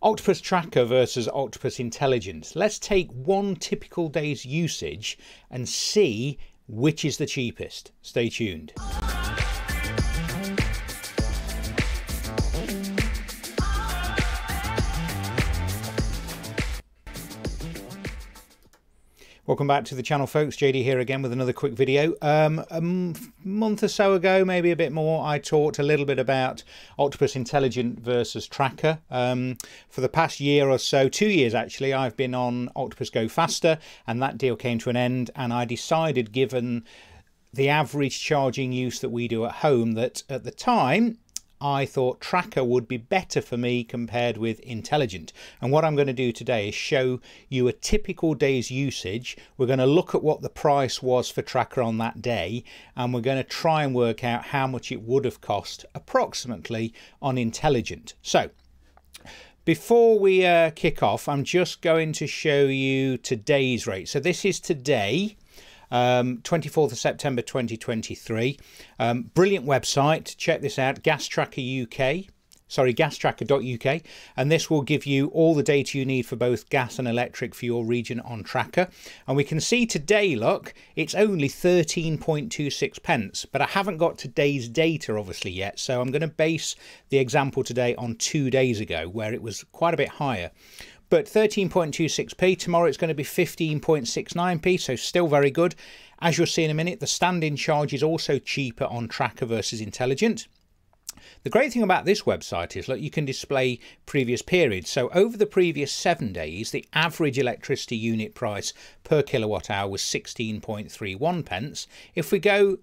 Octopus Tracker versus Octopus Intelligent. Let's take one typical day's usage and see which is the cheapest. Stay tuned. Welcome back to the channel, folks. JD here again with another quick video. A month or so ago, maybe a bit more, I talked a little bit about Octopus Intelligent versus Tracker. For the past year or so, 2 years actually, I've been on Octopus Go Faster, and that deal came to an end, and I decided, given the average charging use that we do at home, that at the time I thought Tracker would be better for me compared with Intelligent. And what I'm going to do today is show you a typical day's usage. We're going to look at what the price was for Tracker on that day, and we're going to try and work out how much it would have cost approximately on Intelligent. So before we kick off, I'm just going to show you today's rate. So this is today, 24th of September 2023. Brilliant website, check this out, gastracker.uk, and this will give you all the data you need for both gas and electric for your region on Tracker. And we can see today, look, it's only 13.26 pence, but I haven't got today's data obviously yet, so I'm going to base the example today on 2 days ago where it was quite a bit higher. But 13.26p, tomorrow it's going to be 15.69p, so still very good. As you'll see in a minute, the stand-in charge is also cheaper on Tracker versus Intelligent. The great thing about this website is, look, you can display previous periods. So over the previous 7 days, the average electricity unit price per kilowatt hour was 16.31 pence. If we go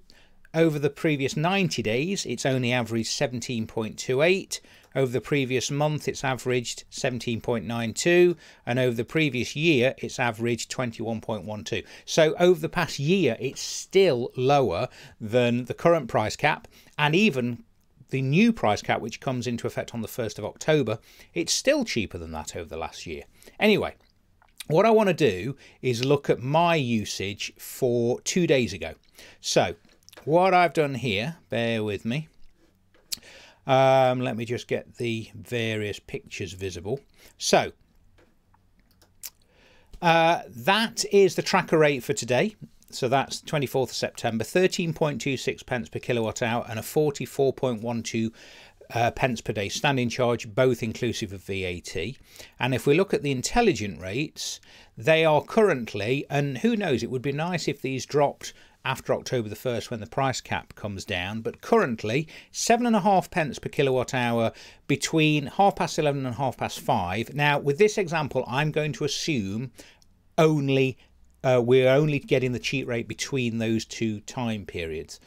over the previous 90 days, it's only averaged 17.28. Over the previous month, it's averaged 17.92. And over the previous year, it's averaged 21.12. So over the past year, it's still lower than the current price cap. And even the new price cap, which comes into effect on the 1st of October, it's still cheaper than that over the last year. Anyway, what I want to do is look at my usage for 2 days ago. So what I've done here, bear with me. Let me just get the various pictures visible. So that is the Tracker rate for today. So that's 24th of September, 13.26 pence per kilowatt hour and a 44.12 pence per day standing charge, both inclusive of VAT. And if we look at the Intelligent rates, they are currently, and who knows, it would be nice if these dropped after October the 1st when the price cap comes down, but currently 7.5 pence per kilowatt hour between 11:30 and 5:30. Now with this example, I'm going to assume we're only getting the cheap rate between those two time periods.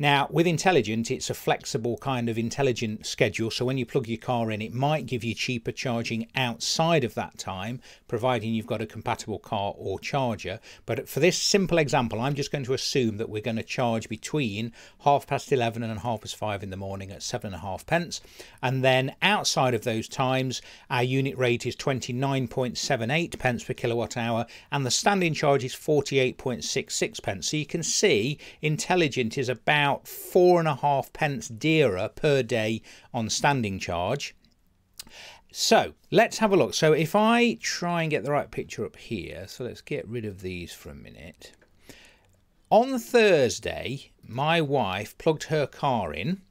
Now with Intelligent, it's a flexible kind of intelligent schedule, so when you plug your car in, it might give you cheaper charging outside of that time, providing you've got a compatible car or charger. But for this simple example, I'm just going to assume that we're going to charge between 11:30 and 5:30 in the morning at 7.5 pence, and then outside of those times our unit rate is 29.78 pence per kilowatt hour and the standing charge is 48.66 pence. So you can see Intelligent is about 4.5 pence dearer per day on standing charge. So let's have a look. So if I try and get the right picture up here, so let's get rid of these for a minute. On Thursday, my wife plugged her car in.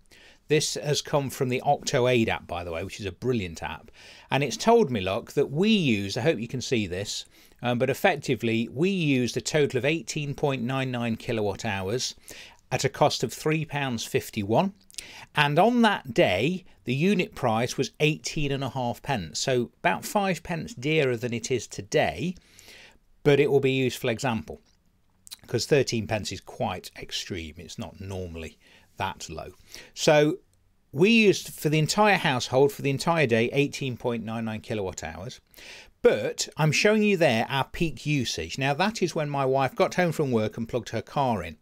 This has come from the Octo8 app, by the way, which is a brilliant app. And it's told me, look, that we used, I hope you can see this, but effectively we used a total of 18.99 kilowatt hours at a cost of £3.51, and on that day the unit price was 18.5 pence, so about 5 pence dearer than it is today, but it will be used for example because 13 pence is quite extreme. It's not normally that low. So we used for the entire household for the entire day 18.99 kilowatt hours. But I'm showing you there our peak usage. Now that is when my wife got home from work and plugged her car in.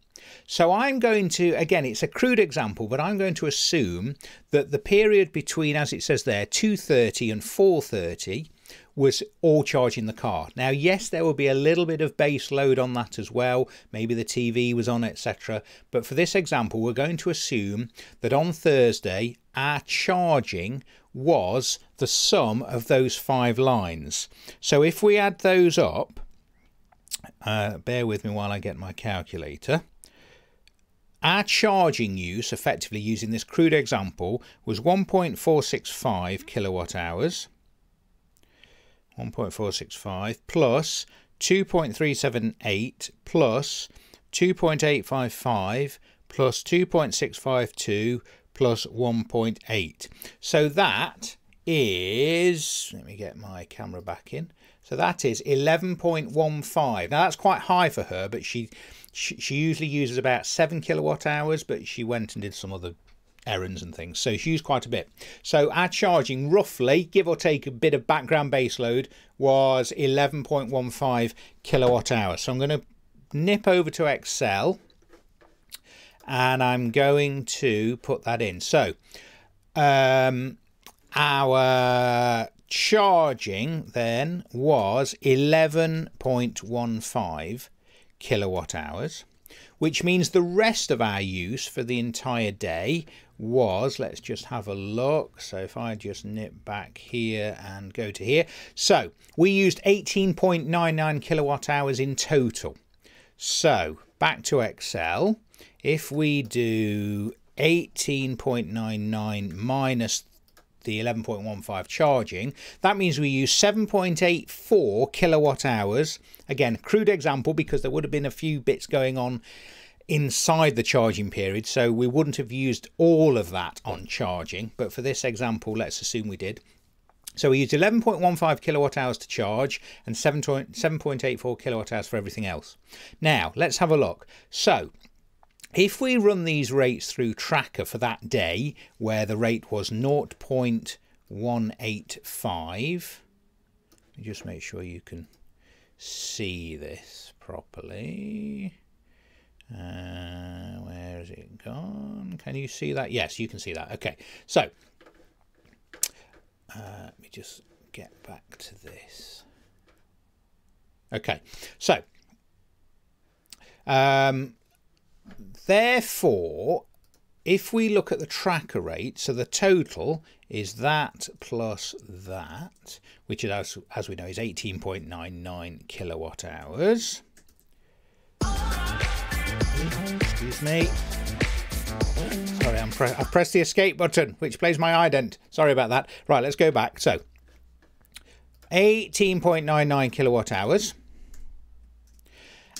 So I'm going to, again, it's a crude example, but I'm going to assume that the period between, as it says there, 2:30 and 4:30 was all charging the car. Now, yes, there will be a little bit of base load on that as well. Maybe the TV was on, etc. But for this example, we're going to assume that on Thursday, our charging was the sum of those 5 lines. So if we add those up, bear with me while I get my calculator. Our charging use, effectively using this crude example, was 1.465 kilowatt hours. 1.465 plus 2.378 plus 2.855 plus 2.652 plus 1.8. So that is, let me get my camera back in. So that is 11.15. Now that's quite high for her, but she usually uses about 7 kilowatt hours, but she went and did some other errands and things, so she used quite a bit. So our charging, roughly, give or take a bit of background base load, was 11.15 kilowatt hours. So I'm going to nip over to Excel and I'm going to put that in. So our charging then was 11.15 kilowatt hours, which means the rest of our use for the entire day was, let's just have a look. So if I just nip back here and go to here, so we used 18.99 kilowatt hours in total. So back to Excel, if we do 18.99 minus the 11.15 charging, that means we use 7.84 kilowatt hours. Again, crude example, because there would have been a few bits going on inside the charging period, so we wouldn't have used all of that on charging, but for this example, let's assume we did. So we used 11.15 kilowatt hours to charge and 7.84 kilowatt hours for everything else. Now, let's have a look. So if we run these rates through Tracker for that day, where the rate was 0.185, just make sure you can see this properly. Where has it gone? Can you see that? Yes, you can see that. Okay, so let me just get back to this. Okay, so therefore, if we look at the Tracker rate, so the total is that plus that, which is, as we know, is 18.99 kilowatt hours. Excuse me. Sorry, I've pressed the escape button, which plays my ident. Sorry about that. Right, let's go back. So 18.99 kilowatt hours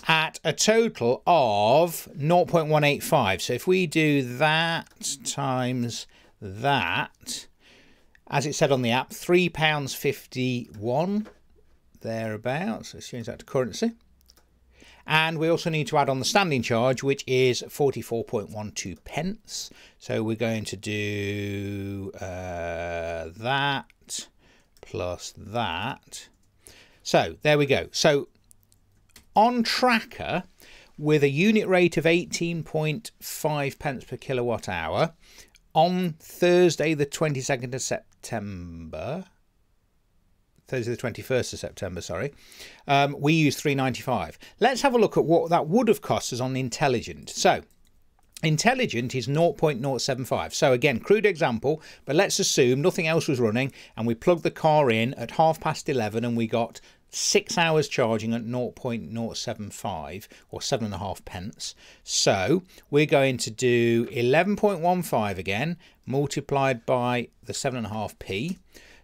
at a total of 0.185. So if we do that times that, as it said on the app, £3.51 thereabouts. Let's change that to currency. And we also need to add on the standing charge, which is 44.12 pence. So we're going to do that plus that. So there we go. So on Tracker, with a unit rate of 18.5 pence per kilowatt hour, on Thursday the 22nd of September, Thursday the 21st of September, sorry, we used £3.95. Let's have a look at what that would have cost us on Intelligent. So Intelligent is 0.075. So again, crude example, but let's assume nothing else was running and we plugged the car in at 11:30 and we got 6 hours charging at 0.075 or 7.5 pence. So we're going to do 11.15 again, multiplied by the 7.5p.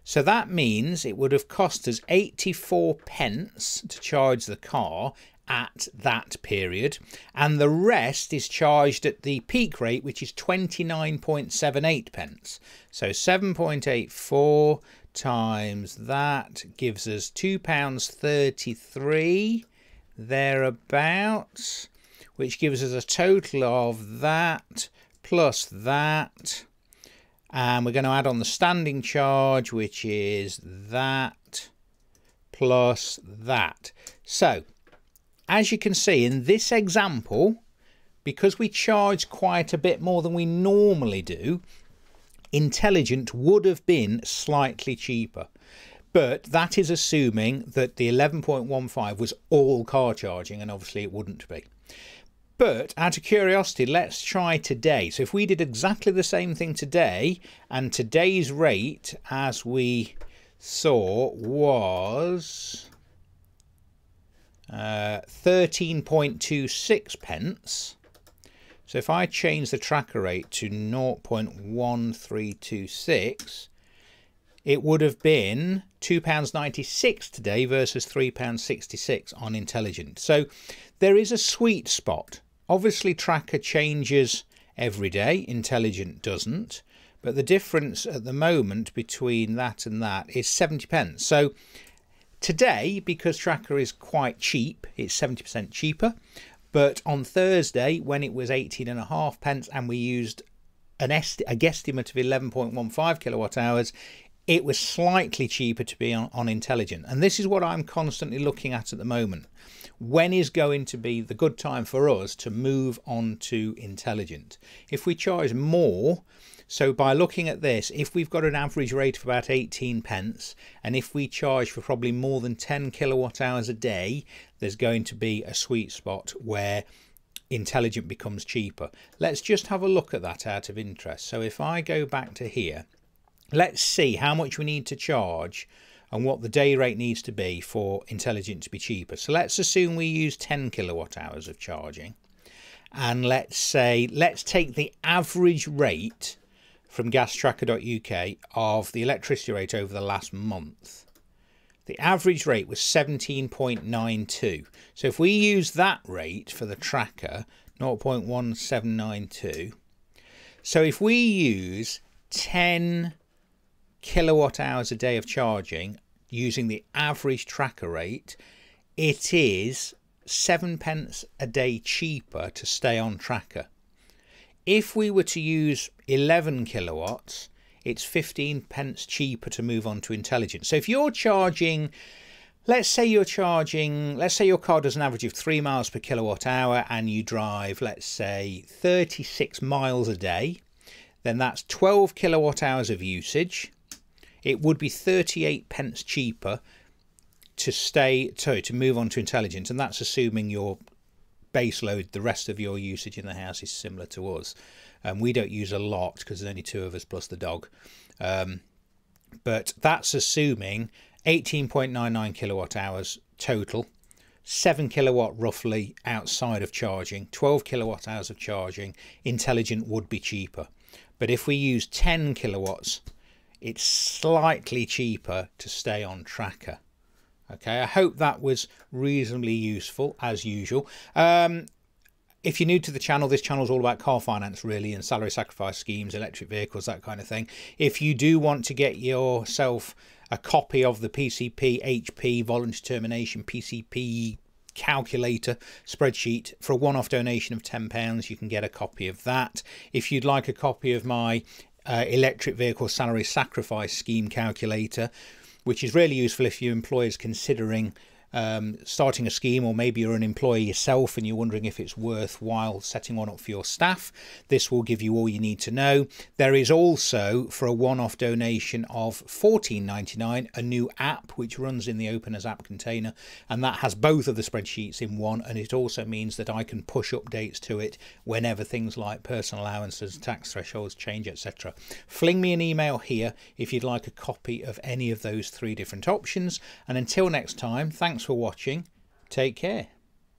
So that means it would have cost us 84 pence to charge the car at that period, and the rest is charged at the peak rate, which is 29.78 pence. So 7.84 times that gives us £2.33 thereabouts, which gives us a total of that plus that. And we're going to add on the standing charge, which is that plus that. So, as you can see in this example, because we charge quite a bit more than we normally do, Intelligent would have been slightly cheaper. But that is assuming that the 11.15 was all car charging, and obviously it wouldn't be. But out of curiosity, let's try today. So if we did exactly the same thing today, and today's rate, as we saw, was 13.26 pence. So if I change the tracker rate to 0.1326, it would have been £2.96 today versus £3.66 on Intelligent. So there is a sweet spot. Obviously, tracker changes every day, Intelligent doesn't. But the difference at the moment between that and that is 70 pence. So today, because tracker is quite cheap, it's 70% cheaper. But on Thursday, when it was 18.5 pence and we used a guesstimate of 11.15 kilowatt hours, it was slightly cheaper to be on Intelligent. And this is what I'm constantly looking at the moment. When is going to be the good time for us to move on to Intelligent? If we charge more, so by looking at this, if we've got an average rate of about 18 pence, and if we charge for probably more than 10 kilowatt hours a day, there's going to be a sweet spot where Intelligent becomes cheaper. Let's just have a look at that out of interest. So if I go back to here, let's see how much we need to charge and what the day rate needs to be for Intelligent to be cheaper. So let's assume we use 10 kilowatt hours of charging. And let's take the average rate from gastracker.uk of the electricity rate over the last month. The average rate was 17.92. So if we use that rate for the tracker, 0.1792. So if we use 10 kilowatt hours a day of charging using the average tracker rate, it is 7 pence a day cheaper to stay on tracker. If we were to use 11 kilowatts, it's 15 pence cheaper to move on to Intelligent. So if you're charging, let's say your car does an average of 3 miles per kilowatt hour and you drive, let's say 36 miles a day, then that's 12 kilowatt hours of usage. It would be 38 pence cheaper to move on to Intelligent, and that's assuming your base load, the rest of your usage in the house is similar to us. We don't use a lot because there's only 2 of us plus the dog. But that's assuming 18.99 kilowatt hours total, 7 kilowatt roughly outside of charging, 12 kilowatt hours of charging. Intelligent would be cheaper. But if we use 10 kilowatts, it's slightly cheaper to stay on tracker. Okay, I hope that was reasonably useful as usual. If you're new to the channel, this channel is all about car finance really, and salary sacrifice schemes, electric vehicles, that kind of thing. If you do want to get yourself a copy of the PCP HP voluntary termination PCP calculator spreadsheet for a one-off donation of £10, you can get a copy of that. If you'd like a copy of my electric vehicle salary sacrifice scheme calculator, which is really useful if your employer is considering starting a scheme, or maybe you're an employee yourself and you're wondering if it's worthwhile setting one up for your staff. This will give you all you need to know. There is also, for a one-off donation of $14.99, a new app which runs in the Openers app container, and that has both of the spreadsheets in one, and it also means that I can push updates to it whenever things like personal allowances, tax thresholds change, etc. Fling me an email here if you'd like a copy of any of those 3 different options, and until next time, thanks for watching. Take care.